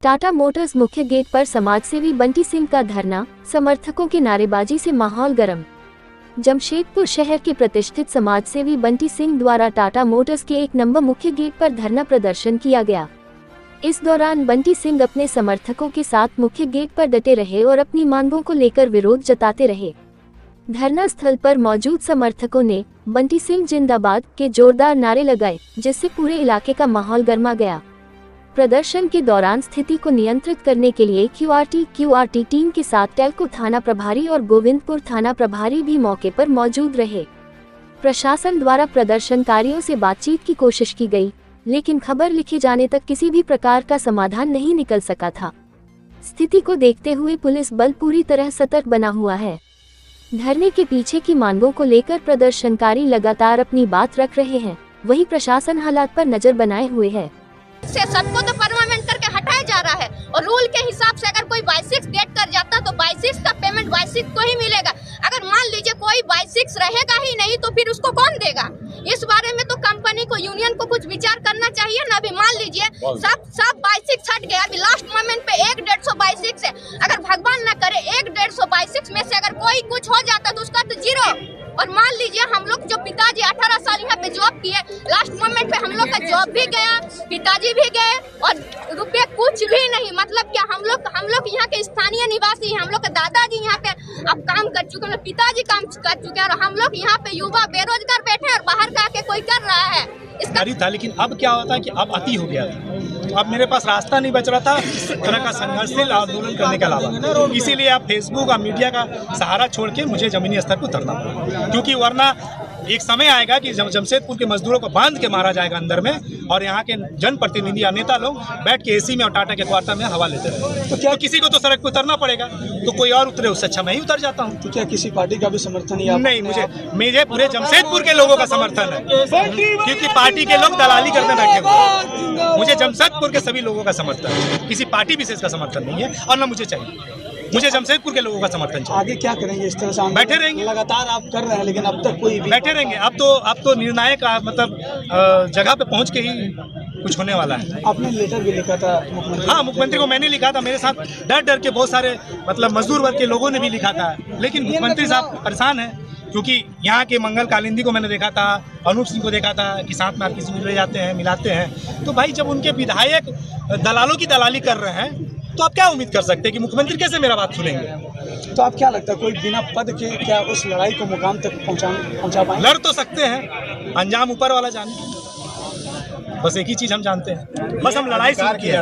Tata Motors मुख्य gate पर समाजसेवी बंटी सिंह का धरना, समर्थकों की नारेबाजी से माहौल गर्म। जमशेदपुर शहर के प्रतिष्ठित समाजसेवी बंटी सिंह द्वारा टाटा मोटर्स के 1 नंबर मुख्य गेट पर धरना प्रदर्शन किया गया। इस दौरान बंटी सिंह अपने समर्थकों के साथ मुख्य गेट पर डटे रहे और अपनी मांगों को लेकर विरोध जताते रहे। धरना स्थल पर मौजूद समर्थकों ने बंटी सिंह जिंदाबाद के जोरदार नारे लगाए, जिससे पूरे इलाके का माहौल गर्मा गया। प्रदर्शन के दौरान स्थिति को नियंत्रित करने के लिए क्यूआरटी टीम के साथ टेल्को थाना प्रभारी और गोविंदपुर थाना प्रभारी भी मौके पर मौजूद रहे। प्रशासन द्वारा प्रदर्शनकारियों से बातचीत की कोशिश की गई, लेकिन खबर लिखे जाने तक किसी भी प्रकार का समाधान नहीं निकल सका था। स्थिति को देखते हुए पुलिस बल पूरी तरह सतर्क बना हुआ है। धरने के पीछे की मांगों को लेकर प्रदर्शनकारी लगातार अपनी बात रख रहे हैं, वहीं प्रशासन हालात पर नजर बनाए हुए है। से सबको तो परमानेंट करके हटाया जा रहा है और रूल के हिसाब से अगर कोई 22 डेट कर जाता तो 22 का पेमेंट 22 को ही मिलेगा। अगर मान लीजिए कोई 22 रहेगा ही नहीं तो फिर उसको कौन देगा? इस बारे में तो कंपनी को, यूनियन को कुछ विचार करना चाहिए ना। अभी मान लीजिए सब 22 छट गया, अभी लास्ट मोमेंट पे 1,122 है। अगर भगवान ना करे 1,122 में से अगर कोई कुछ हो जाता तो उसका तो जीरो। और मान लीजिए हम लोग जो पिताजी 18 साल यहाँ पे जॉब किए, लास्ट मोमेंट पे हम लोग का जॉब भी गया, पिताजी भी गए और रुपये कुछ भी नहीं। मतलब क्या हम लोग यहाँ के स्थानीय निवासी हैं, हम लोग के दादाजी यहाँ पे अब काम कर चुके हैं, पिताजी काम कर चुके हैं और हम लोग यहाँ पे युवा बेरोजगार बैठे और बाहर का आके कोई कर रहा है इसका था। लेकिन अब क्या होता है कि अब अति हो गया था, अब मेरे पास रास्ता नहीं बच रहा था इस तरह का संघर्षशील आंदोलन करने के अलावा। इसीलिए अब फेसबुक और मीडिया का सहारा छोड़ के मुझे जमीनी स्तर पर उतरना पड़ा, क्योंकि वरना एक समय आएगा कि जमशेदपुर के मजदूरों को बांध के मारा जाएगा अंदर में, और यहाँ के जनप्रतिनिधि या नेता लोग बैठ के एसी में और टाटा के क्वार्टर में हवा लेते रहे। तो क्या किसी को तो सड़क पर उतरना पड़ेगा, तो कोई और उतरे, उससे अच्छा मैं ही उतर जाता हूँ। तो क्या किसी पार्टी का भी समर्थन नहीं, मुझे पूरे जमशेदपुर के लोगों का समर्थन है, क्योंकि पार्टी के लोग दलाली करने बैठे हुए। मुझे जमशेदपुर के सभी लोगों का समर्थन है, किसी पार्टी विशेष का समर्थन नहीं है और न मुझे चाहिए। मुझे जमशेदपुर के लोगों का समर्थन चाहिए। आगे क्या करेंगे इस तरह से? बैठे रहेंगे, लगातार आप कर रहे हैं, लेकिन अब तक कोई भी बैठे रहेंगे। अब तो निर्णायक मतलब जगह पे पहुंच के ही कुछ होने वाला है। आपने लेटर भी लिखा था मुख्यमंत्री? हाँ, मुख्यमंत्री को मैंने लिखा था, मेरे साथ डर के बहुत सारे मतलब मजदूर वर्ग के लोगों ने भी लिखा था, लेकिन मुख्यमंत्री साहब परेशान है, क्योंकि यहाँ के मंगल कालिंदी को मैंने देखा था, अनूप सिंह को देखा था कि साथ में किसी को ले जाते हैं, मिलाते हैं। तो भाई जब उनके विधायक दलालों की दलाली कर रहे हैं तो आप क्या उम्मीद कर सकते हैं कि मुख्यमंत्री कैसे मेरा बात सुनेंगे? तो आप क्या लगता है कोई बिना पद के क्या उस लड़ाई को मुकाम तक पहुंचा पाएंगे? लड़ तो सकते हैं, अंजाम ऊपर वाला जाने। बस एक ही चीज हम जानते हैं, बस हम लड़ाई शुरू किए।